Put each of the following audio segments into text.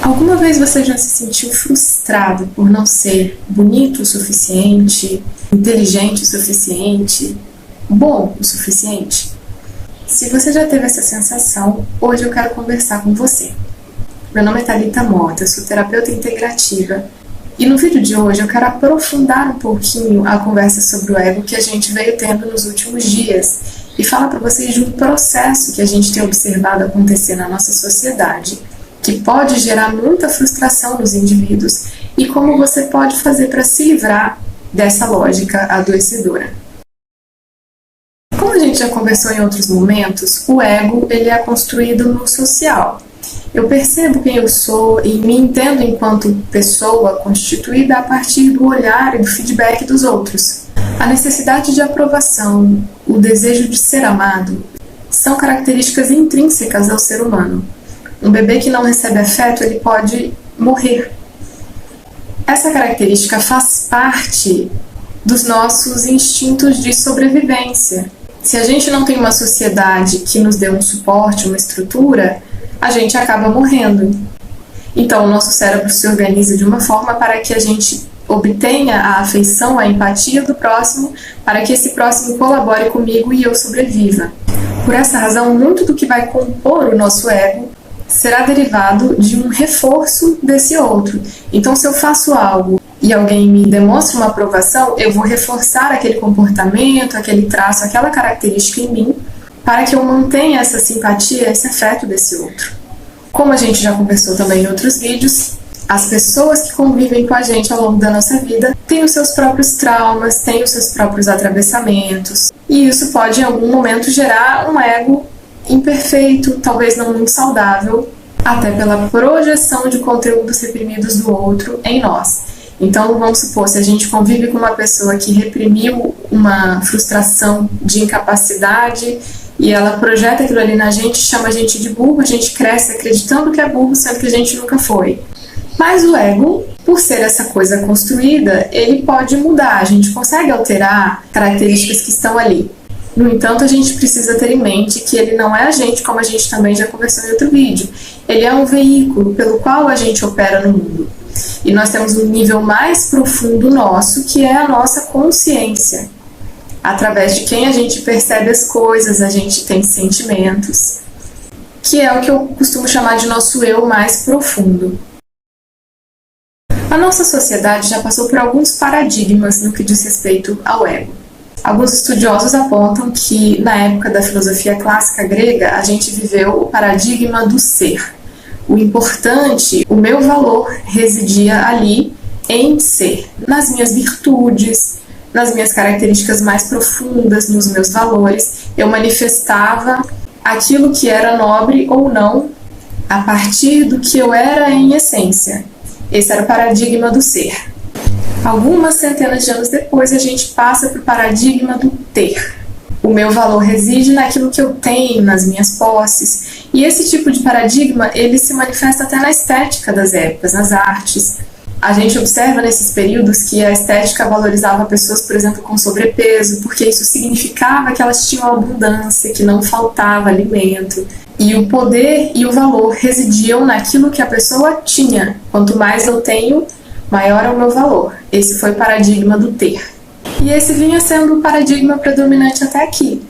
Alguma vez você já se sentiu frustrado por não ser bonito o suficiente, inteligente o suficiente, bom o suficiente? Se você já teve essa sensação, hoje eu quero conversar com você. Meu nome é Thalita Mota, eu sou terapeuta integrativa e no vídeo de hoje eu quero aprofundar um pouquinho a conversa sobre o ego que a gente veio tendo nos últimos dias e falar para vocês de um processo que a gente tem observado acontecer na nossa sociedade, que pode gerar muita frustração nos indivíduos e como você pode fazer para se livrar dessa lógica adoecedora. Como a gente já conversou em outros momentos, o ego ele é construído no social. Eu percebo quem eu sou e me entendo enquanto pessoa constituída a partir do olhar e do feedback dos outros. A necessidade de aprovação, o desejo de ser amado, são características intrínsecas ao ser humano. Um bebê que não recebe afeto, ele pode morrer. Essa característica faz parte dos nossos instintos de sobrevivência. Se a gente não tem uma sociedade que nos dê um suporte, uma estrutura, a gente acaba morrendo. Então, o nosso cérebro se organiza de uma forma para que a gente obtenha a afeição, a empatia do próximo, para que esse próximo colabore comigo e eu sobreviva. Por essa razão, muito do que vai compor o nosso ego será derivado de um reforço desse outro. Então, se eu faço algo e alguém me demonstra uma aprovação, eu vou reforçar aquele comportamento, aquele traço, aquela característica em mim, para que eu mantenha essa simpatia, esse afeto desse outro. Como a gente já conversou também em outros vídeos, as pessoas que convivem com a gente ao longo da nossa vida têm os seus próprios traumas, têm os seus próprios atravessamentos, e isso pode em algum momento gerar um ego imperfeito, talvez não muito saudável, até pela projeção de conteúdos reprimidos do outro em nós. Então, vamos supor, se a gente convive com uma pessoa que reprimiu uma frustração de incapacidade e ela projeta aquilo ali na gente, chama a gente de burro, a gente cresce acreditando que é burro, sendo que a gente nunca foi. Mas o ego, por ser essa coisa construída, ele pode mudar, a gente consegue alterar características que estão ali. No entanto, a gente precisa ter em mente que ele não é a gente, como a gente também já conversou em outro vídeo. Ele é um veículo pelo qual a gente opera no mundo. E nós temos um nível mais profundo nosso, que é a nossa consciência. Através de quem a gente percebe as coisas, a gente tem sentimentos, que é o que eu costumo chamar de nosso eu mais profundo. A nossa sociedade já passou por alguns paradigmas no que diz respeito ao ego. Alguns estudiosos apontam que, na época da filosofia clássica grega, a gente viveu o paradigma do ser. O importante, o meu valor residia ali em ser, nas minhas virtudes, nas minhas características mais profundas, nos meus valores. Eu manifestava aquilo que era nobre ou não a partir do que eu era em essência. Esse era o paradigma do ser. Algumas centenas de anos depois, a gente passa para o paradigma do ter. O meu valor reside naquilo que eu tenho, nas minhas posses. E esse tipo de paradigma, ele se manifesta até na estética das épocas, nas artes. A gente observa nesses períodos que a estética valorizava pessoas, por exemplo, com sobrepeso, porque isso significava que elas tinham abundância, que não faltava alimento. E o poder e o valor residiam naquilo que a pessoa tinha. Quanto mais eu tenho, maior é o meu valor. Esse foi o paradigma do ter. E esse vinha sendo o paradigma predominante até aqui.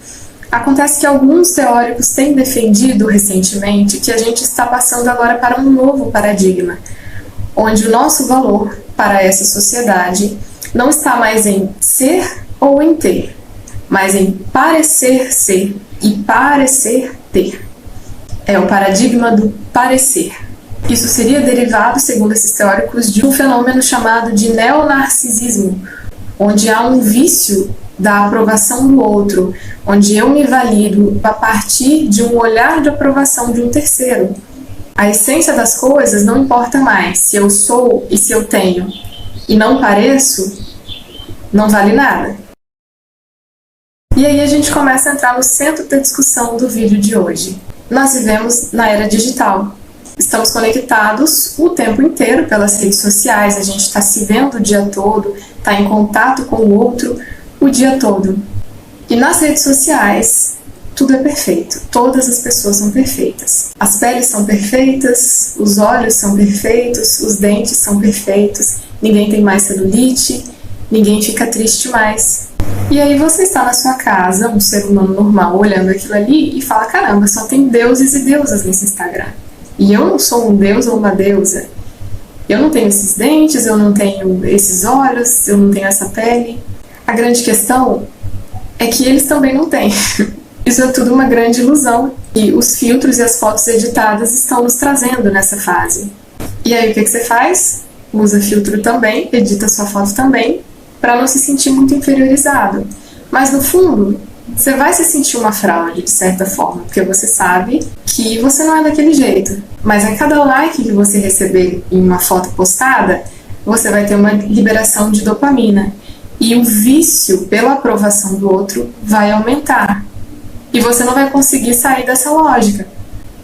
Acontece que alguns teóricos têm defendido recentemente que a gente está passando agora para um novo paradigma, onde o nosso valor para essa sociedade não está mais em ser ou em ter, mas em parecer ser e parecer ter. É o paradigma do parecer. Isso seria derivado, segundo esses teóricos, de um fenômeno chamado de neonarcisismo, onde há um vício da aprovação do outro, onde eu me valido a partir de um olhar de aprovação de um terceiro. A essência das coisas não importa mais. Se eu sou e se eu tenho e não pareço, não vale nada. E aí a gente começa a entrar no centro da discussão do vídeo de hoje. Nós vivemos na era digital. Estamos conectados o tempo inteiro pelas redes sociais, a gente está se vendo o dia todo, está em contato com o outro o dia todo. E nas redes sociais, tudo é perfeito. Todas as pessoas são perfeitas. As peles são perfeitas, os olhos são perfeitos, os dentes são perfeitos, ninguém tem mais celulite, ninguém fica triste mais. E aí você está na sua casa, um ser humano normal, olhando aquilo ali e fala, caramba, só tem deuses e deusas nesse Instagram. E eu não sou um deus ou uma deusa. Eu não tenho esses dentes, eu não tenho esses olhos, eu não tenho essa pele. A grande questão é que eles também não têm. Isso é tudo uma grande ilusão. E os filtros e as fotos editadas estão nos trazendo nessa fase. E aí o que você faz? Usa filtro também, edita sua foto também, para não se sentir muito inferiorizado. Mas no fundo, você vai se sentir uma fraude, de certa forma, porque você sabe que você não é daquele jeito. Mas a cada like que você receber em uma foto postada, você vai ter uma liberação de dopamina. E o vício pela aprovação do outro vai aumentar. E você não vai conseguir sair dessa lógica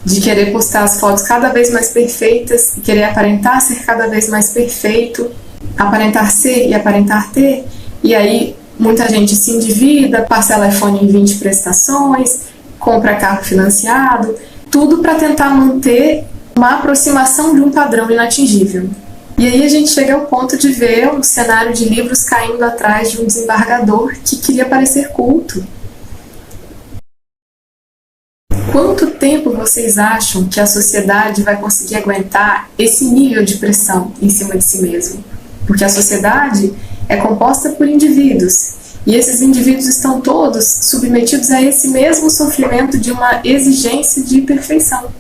de querer postar as fotos cada vez mais perfeitas e querer aparentar ser cada vez mais perfeito, aparentar ser e aparentar ter. E aí muita gente se endivida, parcela iPhone em 20 prestações, compra carro financiado, tudo para tentar manter uma aproximação de um padrão inatingível. E aí a gente chega ao ponto de ver um cenário de livros caindo atrás de um desembargador que queria parecer culto. Quanto tempo vocês acham que a sociedade vai conseguir aguentar esse nível de pressão em cima de si mesmo? Porque a sociedade é composta por indivíduos, e esses indivíduos estão todos submetidos a esse mesmo sofrimento de uma exigência de perfeição.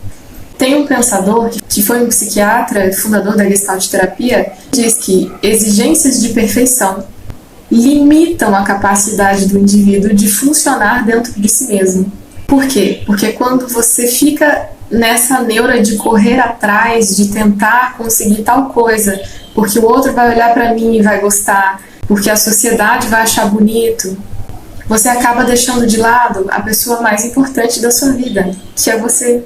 Tem um pensador, que foi um psiquiatra e fundador da Gestalt terapia, que diz que exigências de perfeição limitam a capacidade do indivíduo de funcionar dentro de si mesmo. Por quê? Porque quando você fica nessa neura de correr atrás, de tentar conseguir tal coisa, porque o outro vai olhar para mim e vai gostar, porque a sociedade vai achar bonito, você acaba deixando de lado a pessoa mais importante da sua vida, que é você.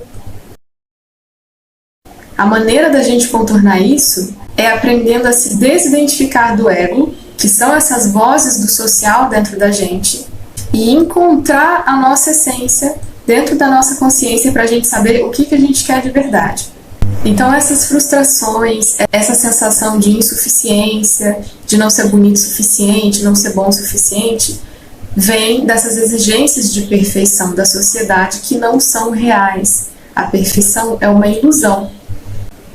A maneira da gente contornar isso é aprendendo a se desidentificar do ego, que são essas vozes do social dentro da gente, e encontrar a nossa essência dentro da nossa consciência para a gente saber o que a gente quer de verdade. Então essas frustrações, essa sensação de insuficiência, de não ser bonito o suficiente, não ser bom o suficiente, vem dessas exigências de perfeição da sociedade que não são reais. A perfeição é uma ilusão.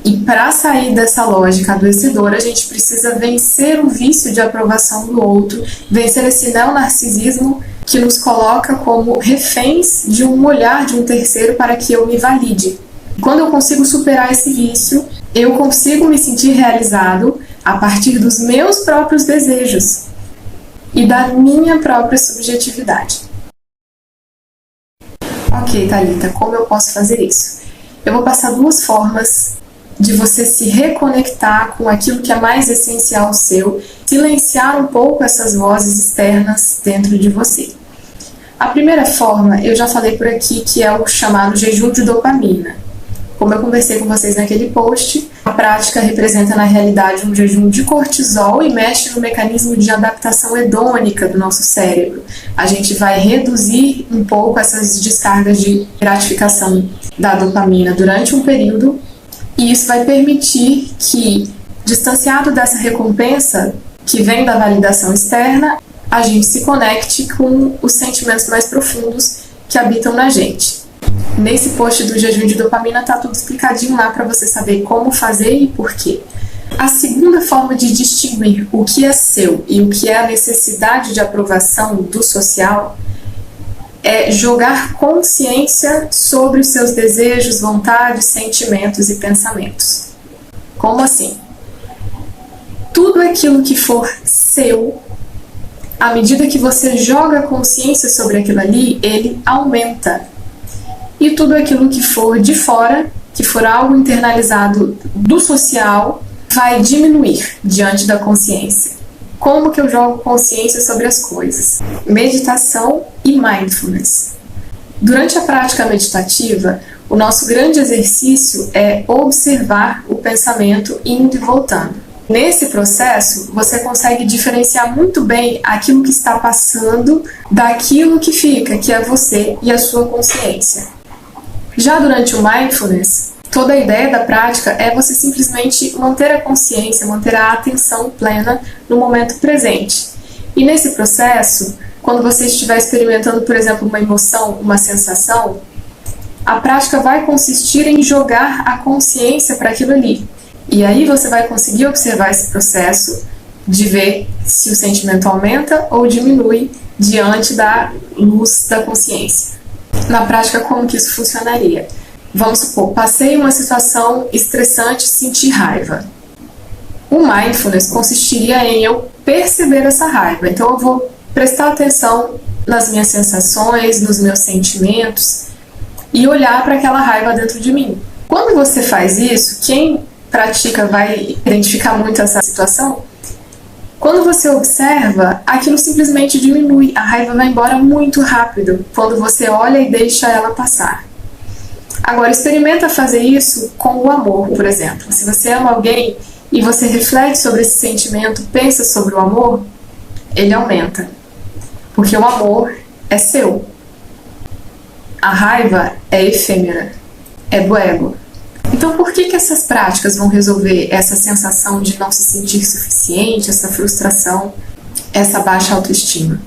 E para sair dessa lógica adoecedora, a gente precisa vencer o vício de aprovação do outro, vencer esse neonarcisismo que nos coloca como reféns de um olhar de um terceiro para que eu me valide. Quando eu consigo superar esse vício, eu consigo me sentir realizado a partir dos meus próprios desejos e da minha própria subjetividade. Ok, Thalita, como eu posso fazer isso? Eu vou passar duas formas de você se reconectar com aquilo que é mais essencial seu, silenciar um pouco essas vozes externas dentro de você. A primeira forma, eu já falei por aqui, que é o chamado jejum de dopamina. Como eu conversei com vocês naquele post, a prática representa na realidade um jejum de cortisol e mexe no mecanismo de adaptação hedônica do nosso cérebro. A gente vai reduzir um pouco essas descargas de gratificação da dopamina durante um período, e isso vai permitir que, distanciado dessa recompensa que vem da validação externa, a gente se conecte com os sentimentos mais profundos que habitam na gente. Nesse post do jejum de dopamina tá tudo explicadinho lá para você saber como fazer e por quê. A segunda forma de distinguir o que é seu e o que é a necessidade de aprovação do social é jogar consciência sobre os seus desejos, vontades, sentimentos e pensamentos. Como assim? Tudo aquilo que for seu, à medida que você joga consciência sobre aquilo ali, ele aumenta. E tudo aquilo que for de fora, que for algo internalizado do social, vai diminuir diante da consciência. Como que eu jogo consciência sobre as coisas? Meditação e mindfulness. Durante a prática meditativa, o nosso grande exercício é observar o pensamento indo e voltando. Nesse processo, você consegue diferenciar muito bem aquilo que está passando daquilo que fica, que é você e a sua consciência. Já durante o Mindfulness, toda a ideia da prática é você simplesmente manter a consciência, manter a atenção plena no momento presente. E nesse processo, quando você estiver experimentando, por exemplo, uma emoção, uma sensação, a prática vai consistir em jogar a consciência para aquilo ali. E aí você vai conseguir observar esse processo de ver se o sentimento aumenta ou diminui diante da luz da consciência. Na prática, como que isso funcionaria? Vamos supor, passei uma situação estressante, senti raiva. O Mindfulness consistiria em eu perceber essa raiva. Então eu vou prestar atenção nas minhas sensações, nos meus sentimentos e olhar para aquela raiva dentro de mim. Quando você faz isso, quem pratica vai identificar muito essa situação. Quando você observa, aquilo simplesmente diminui, a raiva vai embora muito rápido quando você olha e deixa ela passar. Agora, experimenta fazer isso com o amor, por exemplo. Se você ama alguém e você reflete sobre esse sentimento, pensa sobre o amor, ele aumenta. Porque o amor é seu. A raiva é efêmera, é do ego. Então, por que essas práticas vão resolver essa sensação de não se sentir suficiente, essa frustração, essa baixa autoestima?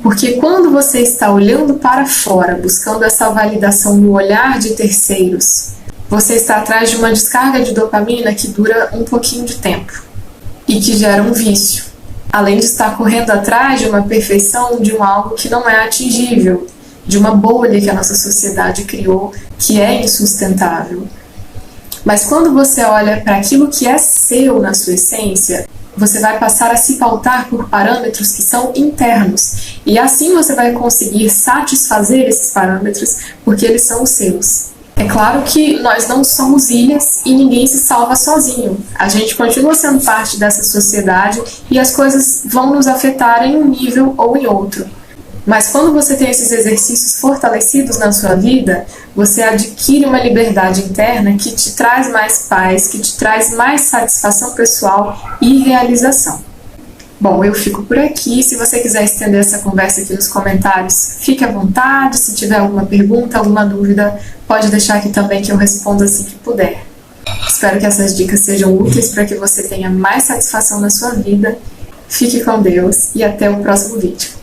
Porque quando você está olhando para fora, buscando essa validação no olhar de terceiros, você está atrás de uma descarga de dopamina que dura um pouquinho de tempo e que gera um vício, além de estar correndo atrás de uma perfeição, de um algo que não é atingível, de uma bolha que a nossa sociedade criou, que é insustentável. Mas quando você olha para aquilo que é seu na sua essência, você vai passar a se pautar por parâmetros que são internos. E assim você vai conseguir satisfazer esses parâmetros, porque eles são os seus. É claro que nós não somos ilhas e ninguém se salva sozinho. A gente continua sendo parte dessa sociedade e as coisas vão nos afetar em um nível ou em outro. Mas quando você tem esses exercícios fortalecidos na sua vida, você adquire uma liberdade interna que te traz mais paz, que te traz mais satisfação pessoal e realização. Bom, eu fico por aqui. Se você quiser estender essa conversa aqui nos comentários, fique à vontade. Se tiver alguma pergunta, alguma dúvida, pode deixar aqui também que eu respondo assim que puder. Espero que essas dicas sejam úteis para que você tenha mais satisfação na sua vida. Fique com Deus e até o próximo vídeo.